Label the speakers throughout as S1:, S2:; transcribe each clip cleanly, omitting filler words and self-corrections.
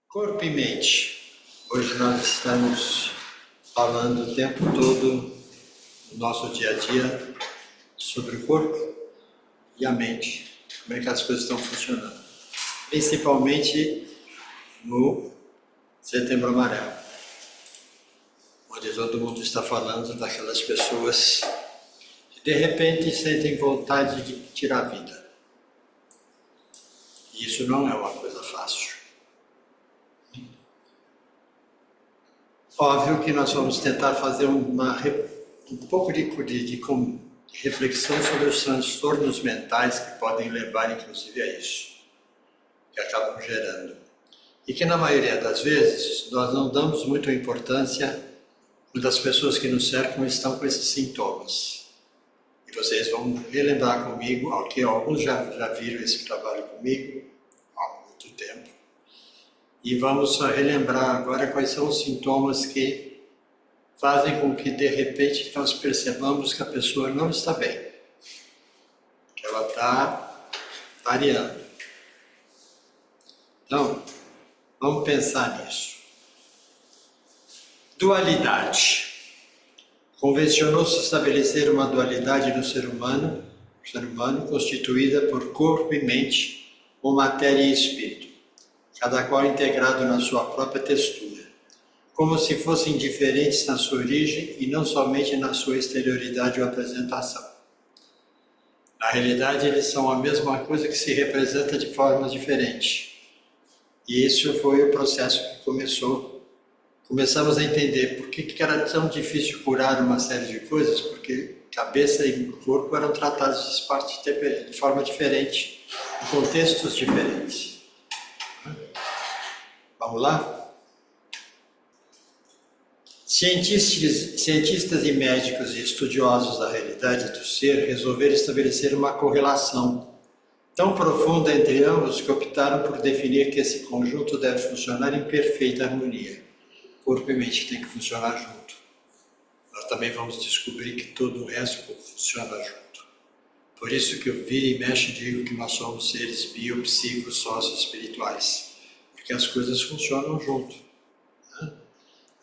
S1: Corpo e mente. Hoje nós estamos falando o tempo todo no nosso dia a dia sobre o corpo e a mente. Como é que as coisas estão funcionando. Principalmente no Setembro Amarelo, onde todo mundo está falando daquelas pessoas que de repente sentem vontade de tirar a vida. E isso não é uma coisa fácil. Óbvio que nós vamos tentar fazer um pouco de reflexão sobre os transtornos mentais que podem levar, inclusive, a isso, que acabam gerando. E que, na maioria das vezes, nós não damos muita importância quando as pessoas que nos cercam estão com esses sintomas. E vocês vão relembrar comigo, que alguns já viram esse trabalho comigo há muito tempo. E vamos relembrar agora quais são os sintomas que fazem com que, de repente, nós percebamos que a pessoa não está bem, que ela está variando. Então, vamos pensar nisso. Dualidade. Convencionou-se estabelecer uma dualidade no ser humano constituída por corpo e mente, ou matéria e espírito, cada qual integrado na sua própria textura, como se fossem diferentes na sua origem e não somente na sua exterioridade ou apresentação. Na realidade, eles são a mesma coisa que se representa de formas diferentes. E isso foi o processo que começamos a entender por que era tão difícil curar uma série de coisas, porque cabeça e corpo eram tratados de forma diferente, em contextos diferentes. Vamos lá? Cientistas e médicos e estudiosos da realidade do ser resolveram estabelecer uma correlação tão profunda entre ambos que optaram por definir que esse conjunto deve funcionar em perfeita harmonia. Corpo e mente têm que funcionar junto. Nós também vamos descobrir que todo o resto funciona junto. Por isso que eu viro e mexe digo que nós somos seres biopsíquicos, sócio-espirituais. Porque as coisas funcionam junto.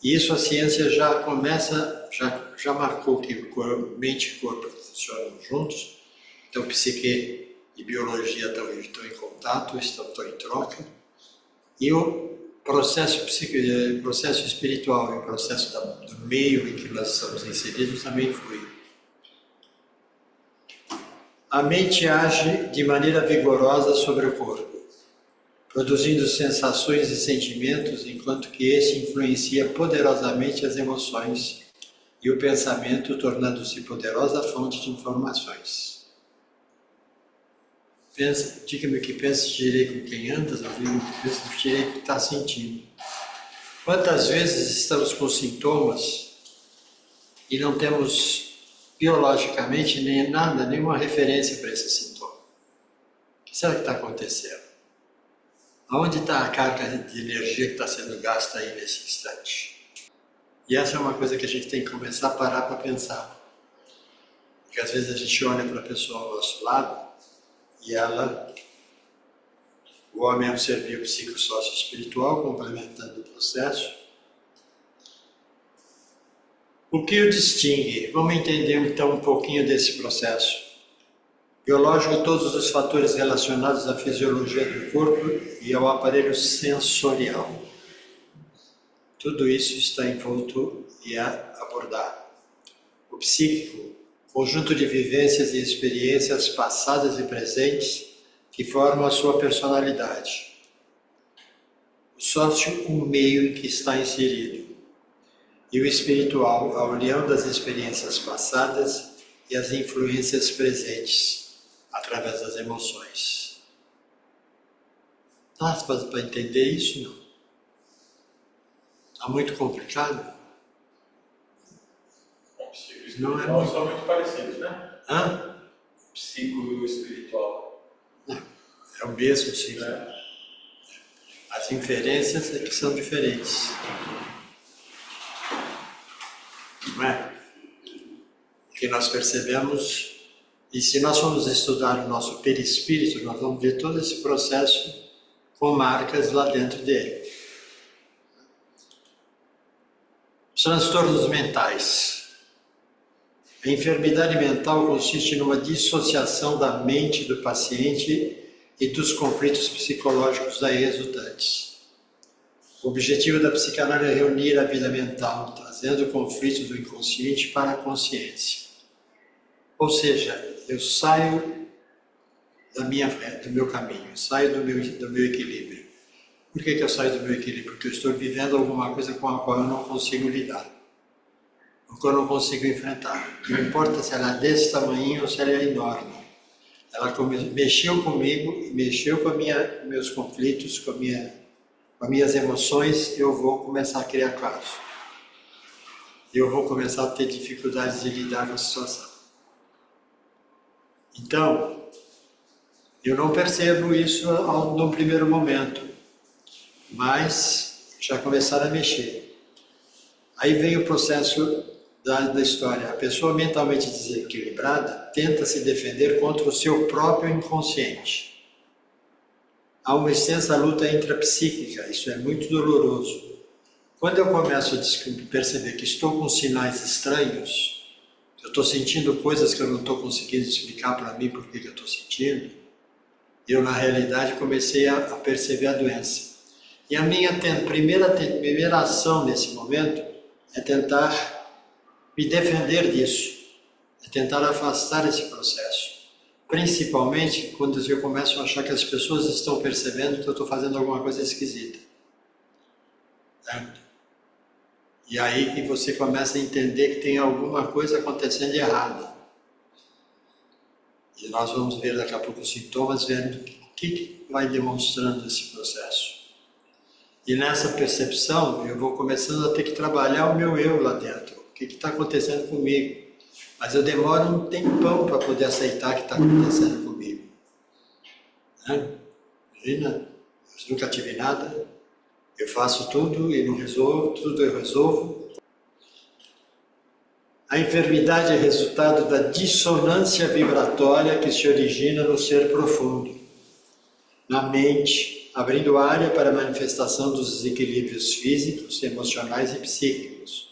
S1: E isso a ciência já marcou que mente e corpo funcionam juntos. Então, psique e biologia estão em contato, estão em troca. E o processo espiritual e o processo do meio em que nós estamos inseridos também flui. A mente age de maneira vigorosa sobre o corpo, produzindo sensações e sentimentos, enquanto que esse influencia poderosamente as emoções e o pensamento, tornando-se poderosa fonte de informações. Diga-me o que pensa, direi com quem andas, direi o que está sentindo. Quantas vezes estamos com sintomas e não temos biologicamente nenhuma referência para esse sintoma? O que será que está acontecendo? Aonde está a carga de energia que está sendo gasta aí nesse instante? E essa é uma coisa que a gente tem que começar a parar para pensar. Porque às vezes a gente olha para a pessoa ao nosso lado e o homem é um ser biopsíquico sócio-espiritual, complementando o processo. O que o distingue? Vamos entender então um pouquinho desse processo. Biológico, todos os fatores relacionados à fisiologia do corpo e ao aparelho sensorial. Tudo isso está envolto e é abordado. O psíquico, conjunto de vivências e experiências passadas e presentes que formam a sua personalidade. O sócio, o meio em que está inserido. E o espiritual, a união das experiências passadas e as influências presentes, através das emoções. Dá para entender isso, não? Está muito complicado?
S2: Não é muito... são muito parecidos, né?
S1: Hã?
S2: Psico e o espiritual.
S1: Não, é o mesmo ciclo. As inferências é que são diferentes. Não é? O que nós percebemos E se nós formos estudar o nosso perispírito, nós vamos ver todo esse processo com marcas lá dentro dele. Os transtornos mentais. A enfermidade mental consiste numa dissociação da mente do paciente e dos conflitos psicológicos daí resultantes. O objetivo da psicanálise é reunir a vida mental, trazendo o conflito do inconsciente para a consciência. Ou seja, eu saio do meu caminho, saio do meu equilíbrio. Por que eu saio do meu equilíbrio? Porque eu estou vivendo alguma coisa com a qual eu não consigo lidar, com a qual eu não consigo enfrentar. Não importa se ela é desse tamanho ou se ela é enorme. Ela mexeu comigo, mexeu com meus conflitos, com as minhas emoções, eu vou começar a criar caos. Eu vou começar a ter dificuldades de lidar com a situação. Então, eu não percebo isso no primeiro momento, mas já começaram a mexer. Aí vem o processo da história. A pessoa mentalmente desequilibrada tenta se defender contra o seu próprio inconsciente. Há uma extensa luta intrapsíquica, isso é muito doloroso. Quando eu começo a perceber que estou com sinais estranhos, eu estou sentindo coisas que eu não estou conseguindo explicar para mim por que eu estou sentindo, eu na realidade comecei a perceber a doença. E a minha primeira ação nesse momento é tentar me defender disso, é tentar afastar esse processo. Principalmente quando eu começo a achar que as pessoas estão percebendo que eu estou fazendo alguma coisa esquisita. Certo? E aí que você começa a entender que tem alguma coisa acontecendo de errado. E nós vamos ver daqui a pouco os sintomas, vendo o que vai demonstrando esse processo. E nessa percepção, eu vou começando a ter que trabalhar o meu eu lá dentro. O que está acontecendo comigo? Mas eu demoro um tempão para poder aceitar o que está acontecendo comigo. Né? Imagina, eu nunca tive nada, eu faço tudo e não resolvo, tudo eu resolvo. A enfermidade é resultado da dissonância vibratória que se origina no ser profundo, na mente, abrindo área para a manifestação dos desequilíbrios físicos, emocionais e psíquicos.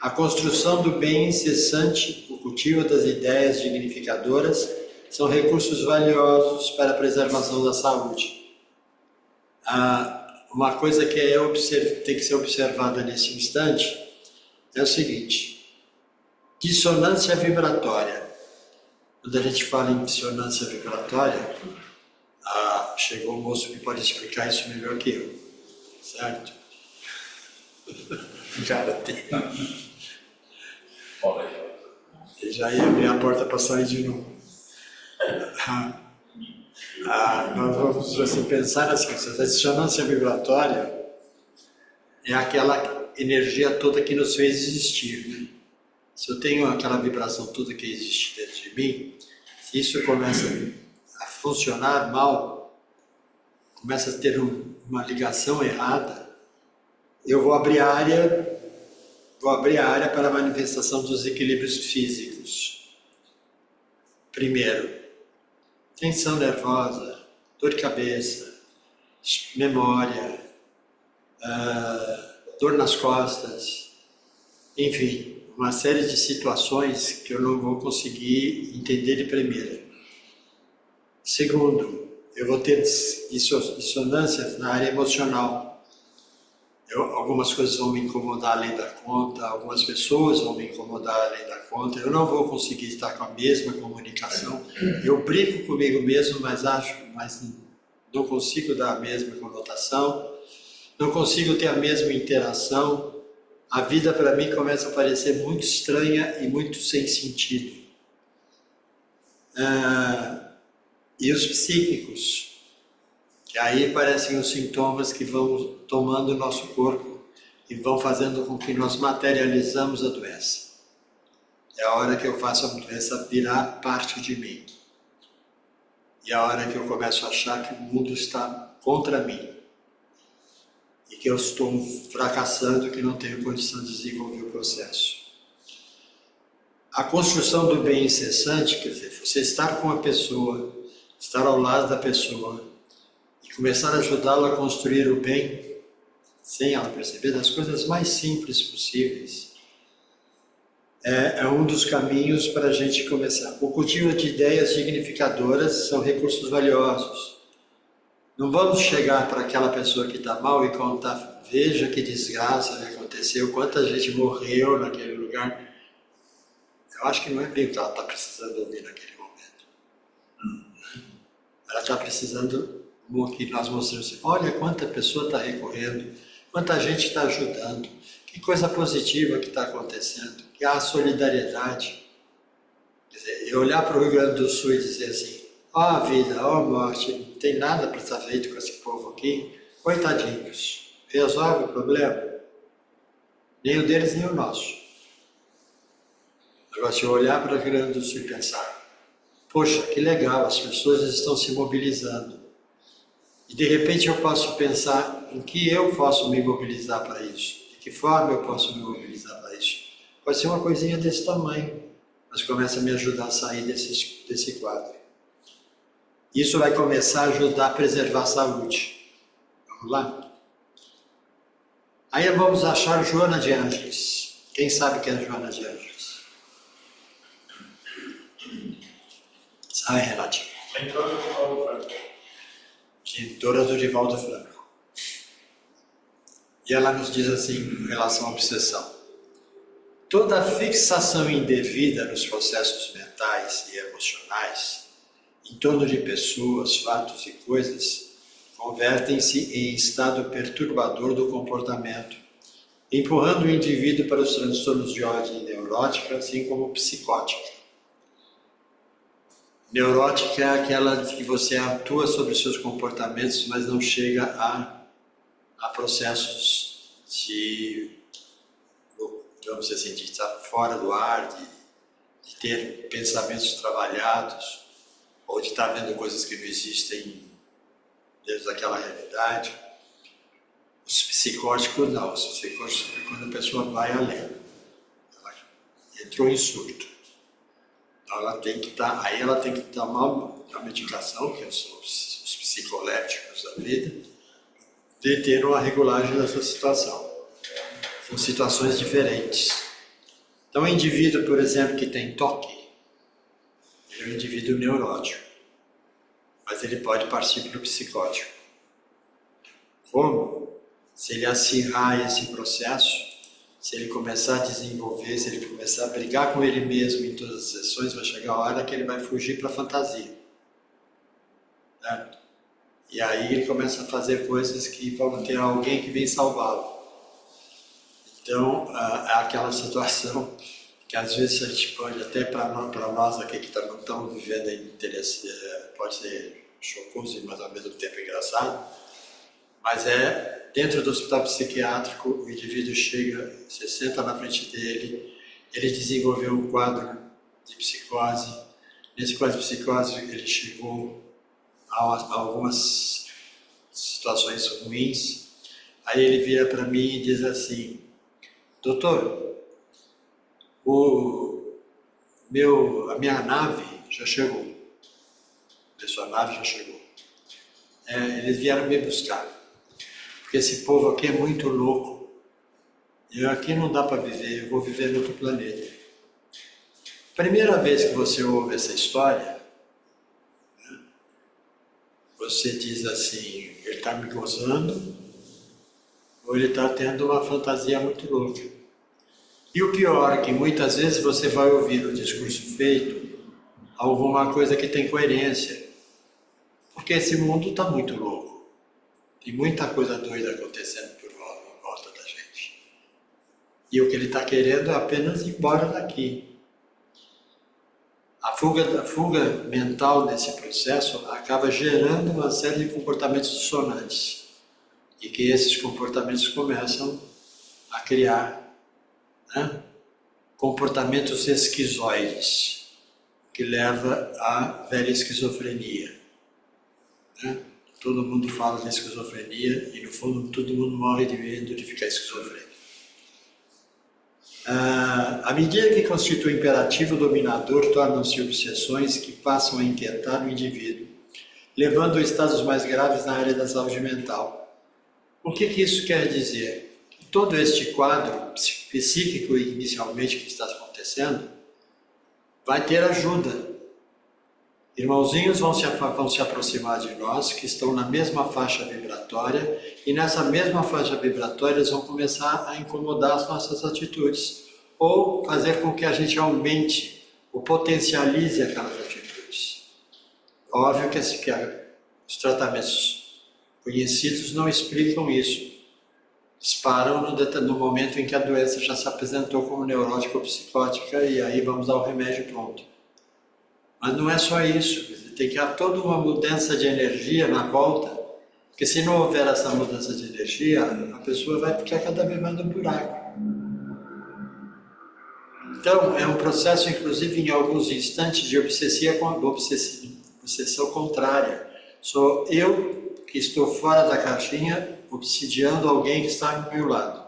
S1: A construção do bem incessante, o cultivo das ideias dignificadoras, são recursos valiosos para a preservação da saúde. Uma coisa que tem que ser observada nesse instante é o seguinte: dissonância vibratória. Quando a gente fala em dissonância vibratória, chegou um moço que pode explicar isso melhor que eu, certo? O cara tem. Ele já ia abrir a porta para sair de novo. Nós vamos assim, pensar assim, essa dissonância vibratória é aquela energia toda que nos fez existir. Né? Se eu tenho aquela vibração toda que existe dentro de mim, se isso começa a funcionar mal, começa a ter uma ligação errada, eu vou abrir área para a manifestação dos equilíbrios físicos. Primeiro, tensão nervosa, dor de cabeça, memória, dor nas costas, enfim, uma série de situações que eu não vou conseguir entender de primeira. Segundo, eu vou ter dissonâncias na área emocional. Algumas coisas vão me incomodar além da conta, algumas pessoas vão me incomodar além da conta, eu não vou conseguir estar com a mesma comunicação. Eu brigo comigo mesmo, mas não consigo dar a mesma conotação, não consigo ter a mesma interação. A vida para mim começa a parecer muito estranha e muito sem sentido. E os psíquicos, que aí parecem os sintomas que vão tomando o nosso corpo e vão fazendo com que nós materializamos a doença. É a hora que eu faço a doença virar parte de mim. E é a hora que eu começo a achar que o mundo está contra mim. E que eu estou fracassando, que não tenho condição de desenvolver o processo. A construção do bem incessante, quer dizer, você estar com a pessoa, estar ao lado da pessoa e começar a ajudá-la a construir o bem, sem ela perceber, das coisas mais simples possíveis, é um dos caminhos para a gente começar. O cultivo de ideias dignificadoras são recursos valiosos. Não vamos chegar para aquela pessoa que está mal e contar, veja que desgraça que aconteceu, quanta gente morreu naquele lugar. Eu acho que não é bem o que ela está precisando ouvir naquele momento. Ela está precisando que nós mostremos assim, olha quanta pessoa está recorrendo, quanta gente está ajudando, que coisa positiva que está acontecendo, que há solidariedade. Quer dizer, eu olhar para o Rio Grande do Sul e dizer assim, ó a vida, ó a morte, não tem nada para estar feito com esse povo aqui, coitadinhos, resolve o problema? Nem o deles, nem o nosso. Agora, se eu olhar para o Rio Grande do Sul e pensar, poxa, que legal, as pessoas estão se mobilizando. E de repente eu posso pensar em que eu posso me mobilizar para isso. De que forma eu posso me mobilizar para isso. Pode ser uma coisinha desse tamanho, mas começa a me ajudar a sair desse quadro. Isso vai começar a ajudar a preservar a saúde. Vamos lá? Aí vamos achar Joana de Ângeles. Quem sabe quem é Joana de Ângeles? Sai, Renatinho.
S2: Mentora do Divaldo Franco.
S1: Mentora do Divaldo Franco. E ela nos diz assim, em relação à obsessão. Toda fixação indevida nos processos mentais e emocionais, em torno de pessoas, fatos e coisas, convertem-se em estado perturbador do comportamento, empurrando o indivíduo para os transtornos de ordem neurótica, assim como psicótica. Neurótica é aquela que você atua sobre os seus comportamentos, mas não chega a processos de, vamos dizer assim, de estar fora do ar, de ter pensamentos trabalhados, ou de estar vendo coisas que não existem dentro daquela realidade. Os psicóticos não, os psicóticos é quando a pessoa vai além. Ela entrou em surto. Ela tem que aí ela tem que tomar uma medicação, que são os psicolépticos da vida, de ter uma regulagem dessa situação. São situações diferentes. Então, o indivíduo, por exemplo, que tem toque, ele é um indivíduo neurótico, mas ele pode partir para o psicótico. Como? Se ele acirrar esse processo, se ele começar a desenvolver, se ele começar a brigar com ele mesmo em todas as sessões, vai chegar a hora que ele vai fugir para a fantasia. Certo? E aí ele começa a fazer coisas que vão ter alguém que vem salvá-lo. Então, é aquela situação que às vezes a gente pode, até para nós aqui que não estamos vivendo em interesse, pode ser chocoso, mas ao mesmo tempo engraçado, mas dentro do hospital psiquiátrico, o indivíduo chega, você senta na frente dele, ele desenvolveu um quadro de psicose. Nesse quadro de psicose, ele chegou a algumas situações ruins. Aí ele vira para mim e diz assim, doutor, a minha nave já chegou. A sua nave já chegou. Eles vieram me buscar. Porque esse povo aqui é muito louco. E aqui não dá para viver, eu vou viver em outro planeta. Primeira vez que você ouve essa história, né, você diz assim, ele está me gozando, ou ele está tendo uma fantasia muito louca. E o pior é que muitas vezes você vai ouvir no discurso feito alguma coisa que tem coerência. Porque esse mundo está muito louco. Tem muita coisa doida acontecendo por volta da gente. E o que ele está querendo é apenas ir embora daqui. A fuga mental nesse processo acaba gerando uma série de comportamentos dissonantes. E que esses comportamentos começam a criar, né, comportamentos esquizoides, que leva à velha esquizofrenia. Né? Todo mundo fala de esquizofrenia e, no fundo, todo mundo morre de medo de ficar esquizofrênico. À medida que constitui o imperativo dominador, tornam-se obsessões que passam a inquietar o indivíduo, levando a estados mais graves na área da saúde mental. O que isso quer dizer? Todo este quadro psíquico, inicialmente, que está acontecendo, vai ter ajuda. Irmãozinhos vão se aproximar de nós, que estão na mesma faixa vibratória, e nessa mesma faixa vibratória eles vão começar a incomodar as nossas atitudes, ou fazer com que a gente aumente, ou potencialize aquelas atitudes. Óbvio que os tratamentos conhecidos não explicam isso. Eles param no momento em que a doença já se apresentou como neurótica ou psicótica, e aí vamos dar o remédio pronto. Mas não é só isso, tem que haver toda uma mudança de energia na volta, porque se não houver essa mudança de energia, a pessoa vai ficar cada vez mais no buraco. Então, é um processo, inclusive, em alguns instantes, de obsessão contrária. Sou eu que estou fora da caixinha, obsidiando alguém que está ao meu lado,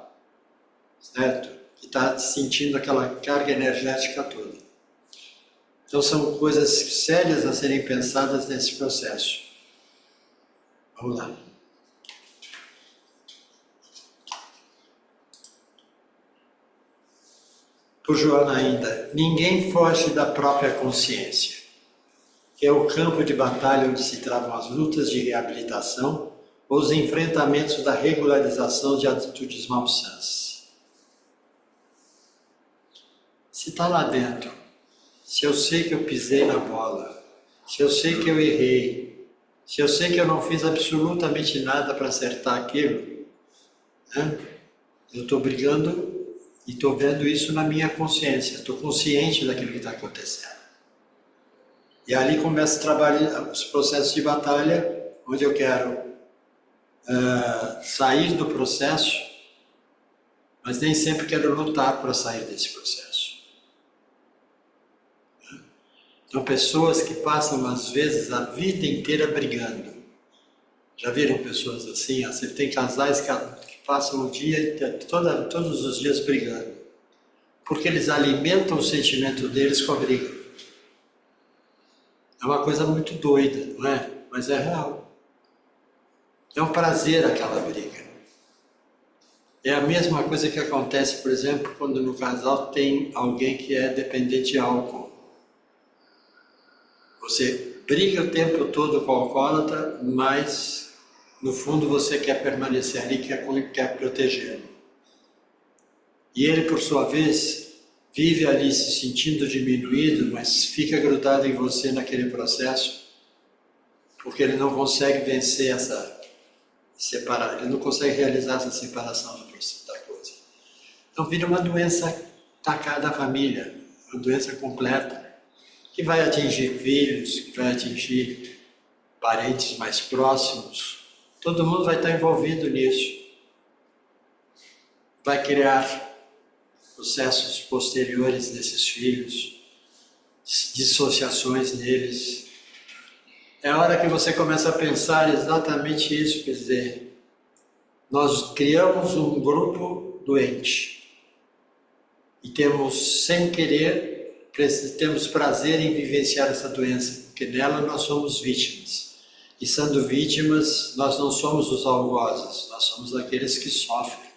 S1: certo? Que está sentindo aquela carga energética toda. Então são coisas sérias a serem pensadas nesse processo. Vamos lá. Por Joana ainda, ninguém foge da própria consciência, que é o campo de batalha onde se travam as lutas de reabilitação ou os enfrentamentos da regularização de atitudes malsãs. Se está lá dentro, se eu sei que eu pisei na bola, se eu sei que eu errei, se eu sei que eu não fiz absolutamente nada para acertar aquilo, né? Eu estou brigando e estou vendo isso na minha consciência, estou consciente daquilo que está acontecendo. E ali começa a trabalhar os processos de batalha, onde eu quero sair do processo, mas nem sempre quero lutar para sair desse processo. São pessoas que passam, às vezes, a vida inteira brigando. Já viram pessoas assim? Você tem casais que passam o dia, todos os dias brigando. Porque eles alimentam o sentimento deles com a briga. É uma coisa muito doida, não é? Mas é real. É um prazer aquela briga. É a mesma coisa que acontece, por exemplo, quando no casal tem alguém que é dependente de álcool. Você briga o tempo todo com o alcoólatra, mas no fundo você quer permanecer ali, quer protegê-lo. E ele, por sua vez, vive ali se sentindo diminuído, mas fica grudado em você naquele processo, porque ele não consegue vencer ele não consegue realizar essa separação da coisa. Então vira uma doença tacada à família, uma doença completa, que vai atingir filhos, que vai atingir parentes mais próximos. Todo mundo vai estar envolvido nisso. Vai criar processos posteriores nesses filhos, dissociações neles. É a hora que você começa a pensar exatamente isso, quer dizer, nós criamos um grupo doente e temos, sem querer, temos prazer em vivenciar essa doença, porque nela nós somos vítimas. E sendo vítimas, nós não somos os algozes, nós somos aqueles que sofrem.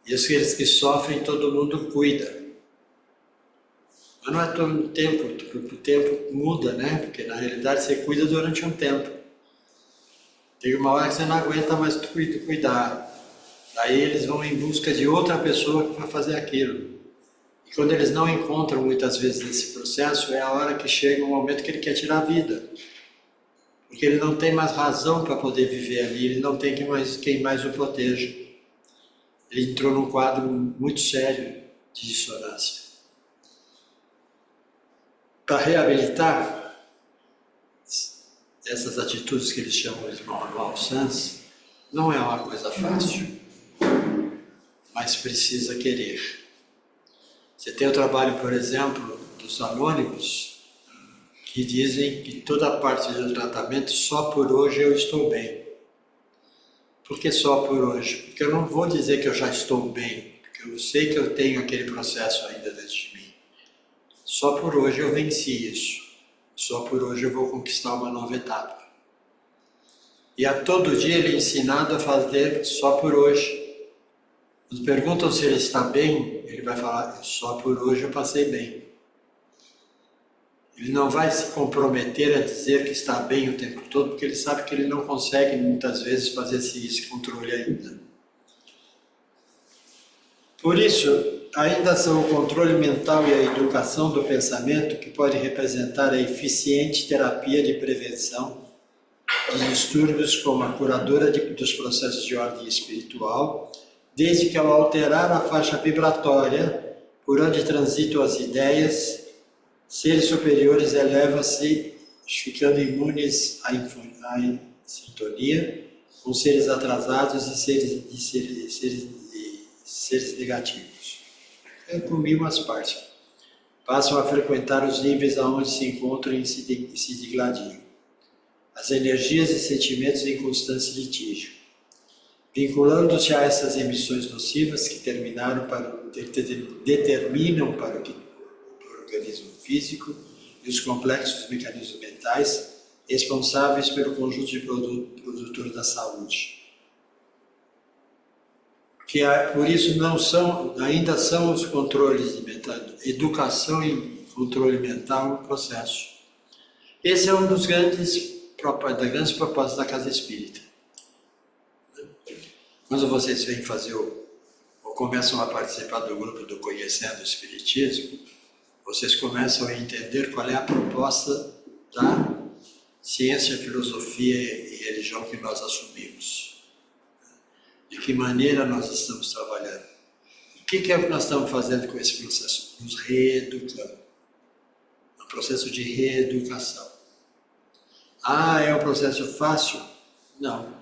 S1: E aqueles que sofrem, todo mundo cuida. Mas não é todo o tempo muda, né? Porque na realidade você cuida durante um tempo. Tem uma hora que você não aguenta mais cuidar. Daí eles vão em busca de outra pessoa que vai fazer aquilo. E quando eles não encontram muitas vezes nesse processo, é a hora que chega o momento que ele quer tirar a vida. Porque ele não tem mais razão para poder viver ali, ele não tem quem mais o proteja. Ele entrou num quadro muito sério de dissonância. Para reabilitar essas atitudes que eles chamam de malsãs, não é uma coisa fácil, mas precisa querer. Você tem o trabalho, por exemplo, dos anônimos, que dizem que toda a parte do tratamento, só por hoje eu estou bem. Por que só por hoje? Porque eu não vou dizer que eu já estou bem, porque eu sei que eu tenho aquele processo ainda dentro de mim. Só por hoje eu venci isso. Só por hoje eu vou conquistar uma nova etapa. E a todo dia ele é ensinado a fazer só por hoje. Quando perguntam se ele está bem, ele vai falar, só por hoje eu passei bem. Ele não vai se comprometer a dizer que está bem o tempo todo, porque ele sabe que ele não consegue muitas vezes fazer esse controle ainda. Por isso, ainda são o controle mental e a educação do pensamento que pode representar a eficiente terapia de prevenção de distúrbios como a curadora dos processos de ordem espiritual, desde que ao alterar a faixa vibratória por onde transitam as ideias, seres superiores elevam-se, ficando imunes à sintonia com seres atrasados e seres negativos. É por umas partes. Passam a frequentar os níveis aonde se encontram e se digladiam. As energias e sentimentos em constante litígio. Vinculando-se a essas emissões nocivas que determinam para o organismo físico e os complexos mecanismos mentais responsáveis pelo conjunto de produtor da saúde. Que por isso ainda são os controles de mental, educação e controle mental no processo. Esse é um dos grandes propósitos da Casa Espírita. Quando vocês vêm fazer ou começam a participar do grupo do Conhecendo o Espiritismo, vocês começam a entender qual é a proposta da ciência, filosofia e religião que nós assumimos. De que maneira nós estamos trabalhando. O que é que nós estamos fazendo com esse processo? Nos reeducando. É um processo de reeducação. É um processo fácil? Não.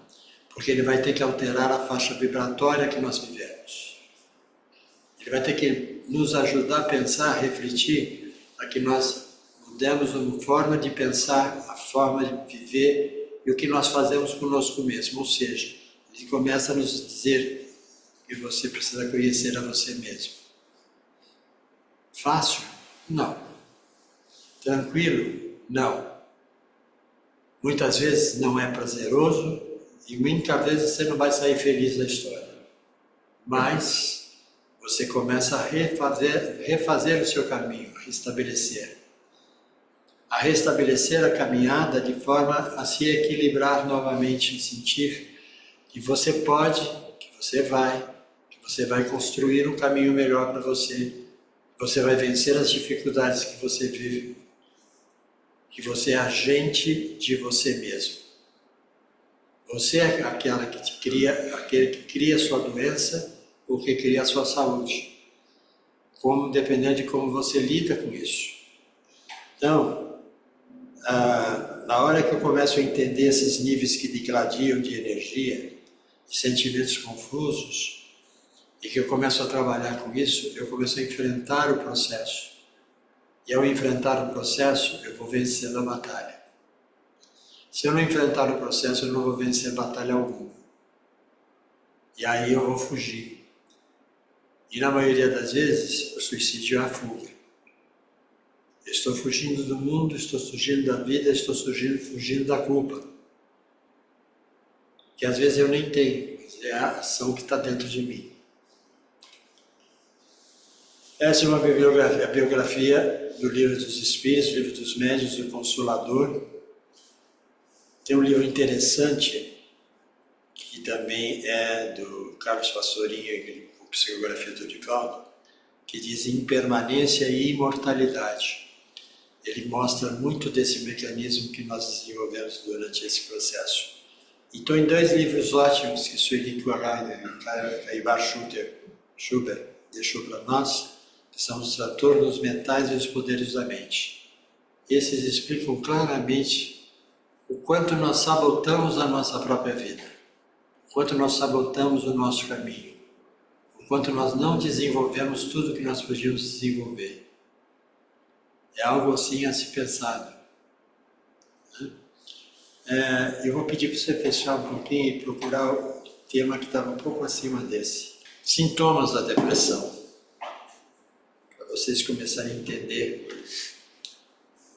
S1: Porque ele vai ter que alterar a faixa vibratória que nós vivemos. Ele vai ter que nos ajudar a pensar, a refletir, para que nós mudemos a forma de pensar, a forma de viver e o que nós fazemos conosco mesmo. Ou seja, ele começa a nos dizer que você precisa conhecer a você mesmo. Fácil? Não. Tranquilo? Não. Muitas vezes não é prazeroso e muitas vezes você não vai sair feliz da história. Mas você começa a refazer o seu caminho, a restabelecer a caminhada de forma a se equilibrar novamente, sentir que você pode, que você vai construir um caminho melhor para você. Você vai vencer as dificuldades que você vive, que você é agente de você mesmo. Você é aquele que cria a sua doença ou que cria a sua saúde. Dependendo de como você lida com isso. Então, na hora que eu começo a entender esses níveis que digladiam de energia, de sentimentos confusos, e que eu começo a trabalhar com isso, eu começo a enfrentar o processo. E ao enfrentar o processo, eu vou vencer a batalha. Se eu não enfrentar o processo, eu não vou vencer batalha alguma. E aí eu vou fugir. E na maioria das vezes, o suicídio é a fuga. Eu estou fugindo do mundo, estou fugindo da vida, estou fugindo da culpa. Que às vezes eu nem tenho, mas é a ação que está dentro de mim. Essa é uma biografia do Livro dos Espíritos, Livro dos Médiuns e o Consolador. Tem um livro interessante, que também é do Carlos Pastorinho, com psicografia do Divaldo, que diz impermanência e imortalidade. Ele mostra muito desse mecanismo que nós desenvolvemos durante esse processo. Então, em 2 livros ótimos que Sueli Ibar Schubert deixou para nós, que são os transtornos mentais e os poderes da mente. Esses explicam claramente o quanto nós sabotamos a nossa própria vida, o quanto nós sabotamos o nosso caminho, o quanto nós não desenvolvemos tudo que nós podíamos desenvolver. É algo assim a se pensar. Eu vou pedir para você fechar um pouquinho e procurar o tema que estava um pouco acima desse. Sintomas da depressão. Para vocês começarem a entender,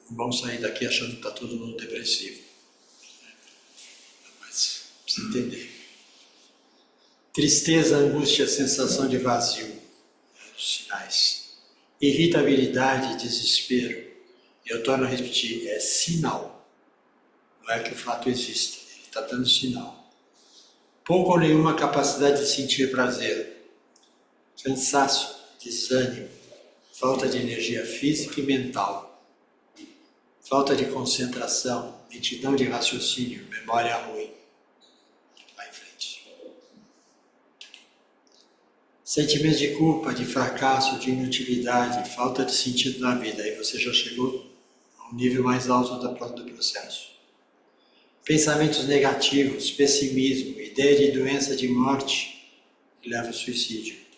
S1: não vão sair daqui achando que está todo mundo depressivo. Mas precisa entender. Tristeza, angústia, sensação de vazio, os sinais. Irritabilidade, desespero. Eu torno a repetir, é sinal. Não é que o fato exista, ele está dando sinal. Pouco ou nenhuma capacidade de sentir prazer. Cansaço, desânimo, falta de energia física e mental. Falta de concentração, lentidão de raciocínio, memória ruim. Vai em frente. Sentimentos de culpa, de fracasso, de inutilidade, falta de sentido na vida. Aí você já chegou a um nível mais alto do processo. Pensamentos negativos, pessimismo, ideia de doença, de morte, que leva ao suicídio.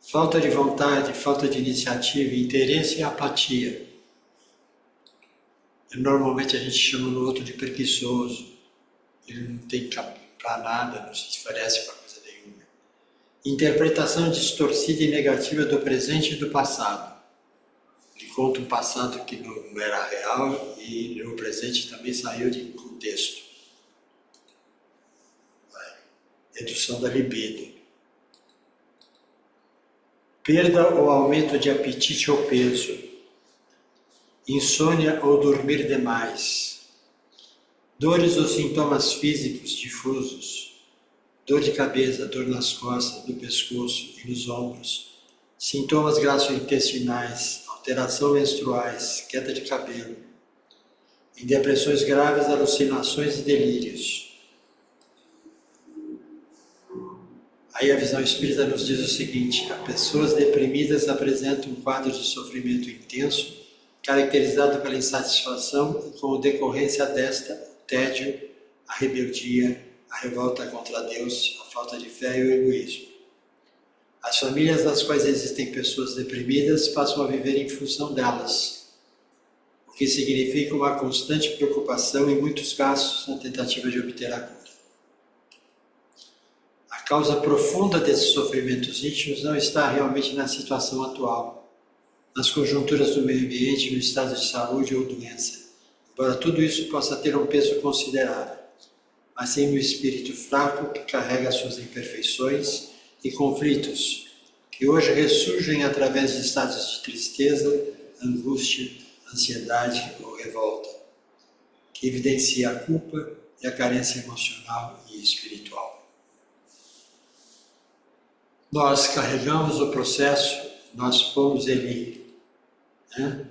S1: Falta de vontade, falta de iniciativa, interesse e apatia. Normalmente a gente chama no outro de preguiçoso. Ele não tem para nada, não se esforça para coisa nenhuma. Interpretação distorcida e negativa do presente e do passado. Ele conta um passado que não era real e o presente também saiu de contexto. Redução da libido. Perda ou aumento de apetite ou peso. Insônia ou dormir demais. Dores ou sintomas físicos difusos. Dor de cabeça, dor nas costas, no pescoço e nos ombros. Sintomas gastrointestinais, alterações menstruais, queda de cabelo. Em depressões graves, alucinações e delírios. Aí a visão espírita nos diz o seguinte: as pessoas deprimidas apresentam um quadro de sofrimento intenso, caracterizado pela insatisfação e como decorrência desta, o tédio, a rebeldia, a revolta contra Deus, a falta de fé e o egoísmo. As famílias nas quais existem pessoas deprimidas passam a viver em função delas, o que significa uma constante preocupação e muitos gastos na tentativa de obter a cura. A causa profunda desses sofrimentos íntimos não está realmente na situação atual, nas conjunturas do meio ambiente, no estado de saúde ou doença, embora tudo isso possa ter um peso considerável, mas sim no espírito fraco que carrega suas imperfeições e conflitos, que hoje ressurgem através de estados de tristeza, angústia, ansiedade ou revolta, que evidencia a culpa e a carência emocional e espiritual. Nós carregamos o processo, nós pomos ele, né?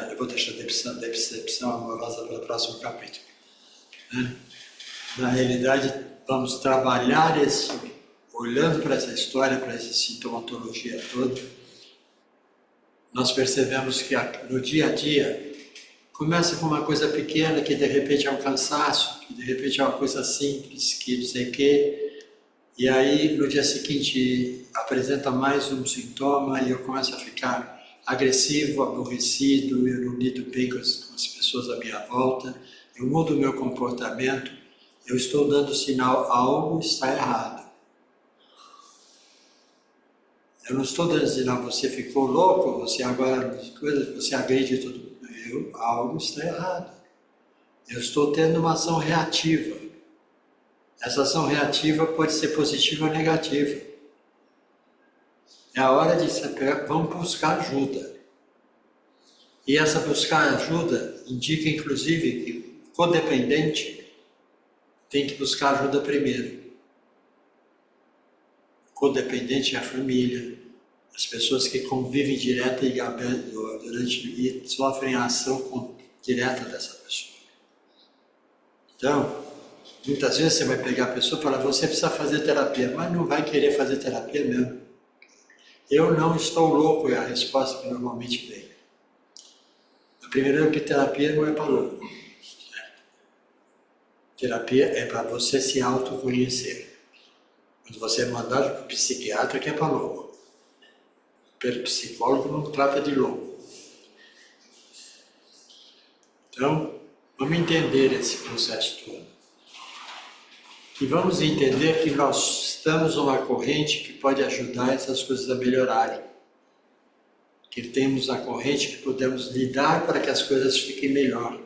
S1: Eu vou deixar a decepção amorosa para o próximo capítulo. Né? Na realidade, vamos trabalhar olhando para essa história, para essa sintomatologia toda, nós percebemos que no dia a dia, começa com uma coisa pequena, que de repente é um cansaço, que de repente é uma coisa simples, que não sei o quê, e aí no dia seguinte apresenta mais um sintoma e eu começo a ficar agressivo, aborrecido, eu não lido bem com as pessoas à minha volta, eu mudo o meu comportamento, eu estou dando sinal, algo está errado. Eu não estou dando sinal, você ficou louco, você agora, você agride tudo. Algo está errado. Eu estou tendo uma ação reativa. Essa ação reativa pode ser positiva ou negativa. É a hora de vamos buscar ajuda. E essa buscar ajuda indica, inclusive, que o codependente tem que buscar ajuda primeiro. O codependente é a família, as pessoas que convivem direta e sofrem a ação direta dessa pessoa. Então, muitas vezes você vai pegar a pessoa e falar, você precisa fazer terapia, mas não vai querer fazer terapia mesmo. Eu não estou louco, é a resposta que normalmente vem. Primeiro que terapia não é para louco. Terapia é para você se autoconhecer. Quando você é mandado para o psiquiatra, que é para louco. Pelo psicólogo não trata de louco. Então, vamos entender esse processo todo. E vamos entender que nós estamos numa corrente que pode ajudar essas coisas a melhorarem. Que temos a corrente que podemos lidar para que as coisas fiquem melhor.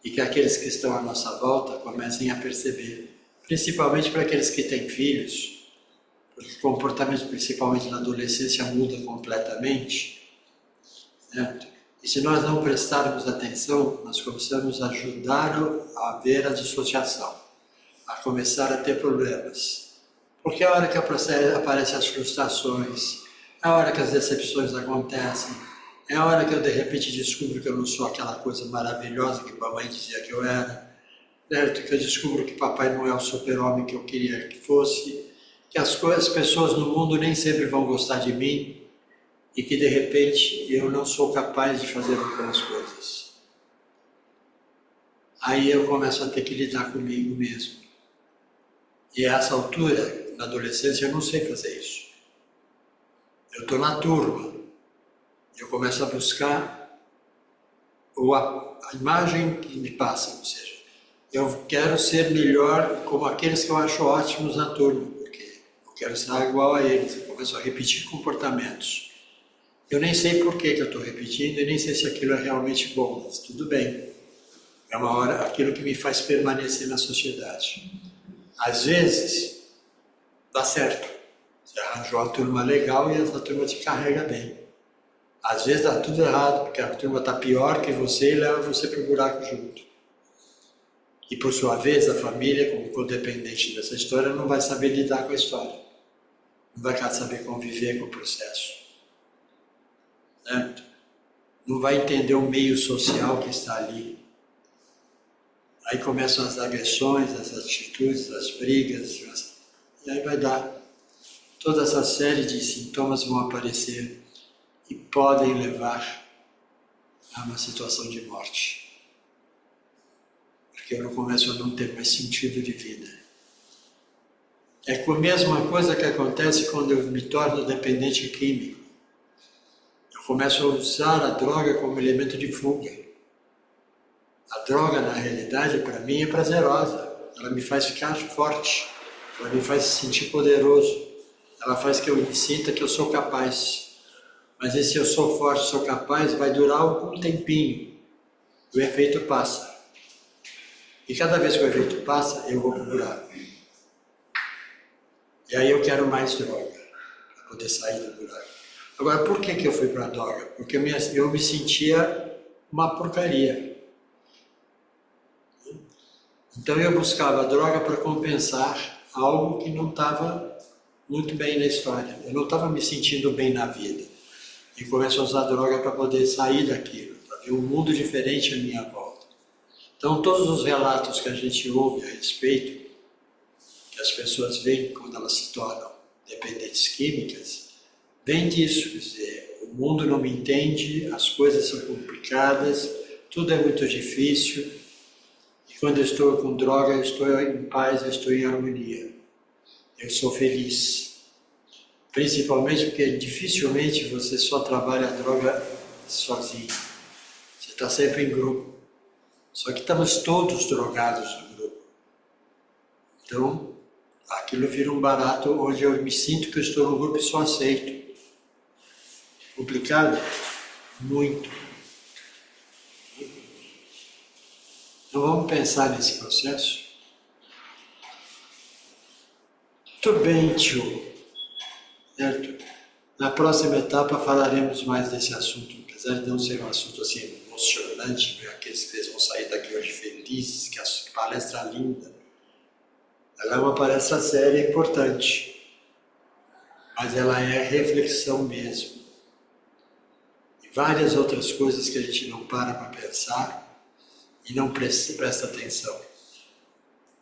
S1: E que aqueles que estão à nossa volta comecem a perceber. Principalmente para aqueles que têm filhos, porque o comportamento, principalmente na adolescência, muda completamente. Certo? E se nós não prestarmos atenção, nós começamos a ajudar a ver a dissociação, a começar a ter problemas. Porque a hora que aparecem as frustrações, é a hora que as decepções acontecem, é a hora que eu de repente descubro que eu não sou aquela coisa maravilhosa que a mamãe dizia que eu era, certo? Que eu descubro que papai não é o super-homem que eu queria que fosse, que as pessoas no mundo nem sempre vão gostar de mim e que de repente eu não sou capaz de fazer algumas coisas. Aí eu começo a ter que lidar comigo mesmo. E a essa altura, na adolescência, eu não sei fazer isso. Eu estou na turma, eu começo a buscar a imagem que me passa, ou seja, eu quero ser melhor como aqueles que eu acho ótimos na turma, porque eu quero ser igual a eles, eu começo a repetir comportamentos. Eu nem sei por que eu estou repetindo e nem sei se aquilo é realmente bom, mas tudo bem. É uma hora aquilo que me faz permanecer na sociedade. Às vezes, dá certo. Você arranjou a turma legal e essa turma te carrega bem. Às vezes dá tudo errado, porque a turma está pior que você e leva você para o buraco junto. E por sua vez, a família, como codependente dessa história, não vai saber lidar com a história. Não vai saber conviver com o processo. Certo? Não vai entender o meio social que está ali. Aí começam as agressões, as atitudes, as brigas, e aí vai dar. Toda essa série de sintomas vão aparecer e podem levar a uma situação de morte. Porque eu começo a não ter mais sentido de vida. É a mesma coisa que acontece quando eu me torno dependente químico. Eu começo a usar a droga como elemento de fuga. A droga, na realidade, para mim é prazerosa. Ela me faz ficar forte. Ela me faz sentir poderoso. Ela faz que eu me sinta que eu sou capaz. Mas esse eu sou forte, sou capaz, vai durar algum tempinho. O efeito passa. E cada vez que o efeito passa, eu vou para o buraco. E aí eu quero mais droga, para poder sair do buraco. Agora, por que eu fui para a droga? Porque eu me sentia uma porcaria. Então eu buscava a droga para compensar algo que não estava muito bem na história. Eu não estava me sentindo bem na vida. E começo a usar a droga para poder sair daquilo, para ver um mundo diferente à minha volta. Então todos os relatos que a gente ouve a respeito, que as pessoas veem quando elas se tornam dependentes químicas, vem disso, quer dizer, o mundo não me entende, as coisas são complicadas, tudo é muito difícil, e quando eu estou com droga, eu estou em paz, eu estou em harmonia, eu sou feliz. Principalmente porque dificilmente você só trabalha a droga sozinho, você está sempre em grupo, só que estamos todos drogados no grupo. Então, aquilo vira um barato onde eu me sinto que eu estou no grupo e só aceito. Complicado? Muito. Então vamos pensar nesse processo? Muito bem, tio. Certo? Na próxima etapa falaremos mais desse assunto, apesar de não ser um assunto assim emocionante, aqueles que vão sair daqui hoje felizes, que a palestra linda. Ela é uma palestra séria e importante, mas ela é reflexão mesmo. E várias outras coisas que a gente não para pensar e não presta atenção.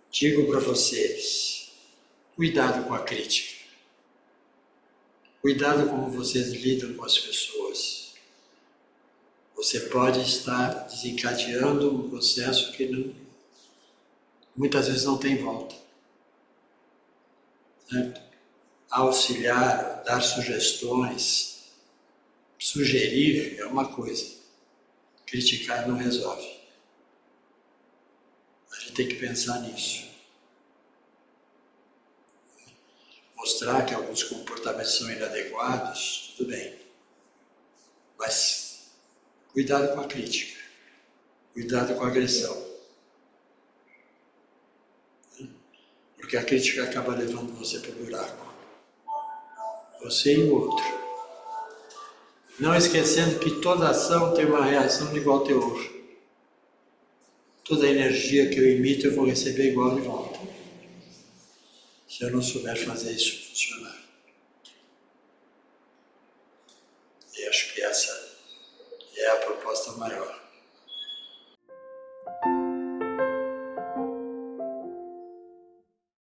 S1: Digo para vocês, cuidado com a crítica. Cuidado como vocês lidam com as pessoas. Você pode estar desencadeando um processo que muitas vezes não tem volta. Certo? Auxiliar, dar sugestões, sugerir é uma coisa, criticar não resolve. A gente tem que pensar nisso. mostrar que alguns comportamentos são inadequados, tudo bem. Mas cuidado com a crítica, cuidado com a agressão. Porque a crítica acaba levando você para o buraco. Você e o outro. Não esquecendo que toda ação tem uma reação de igual teor. Toda energia que eu emito eu vou receber igual de volta. Se eu não souber fazer isso funcionar. E acho que essa é a proposta maior.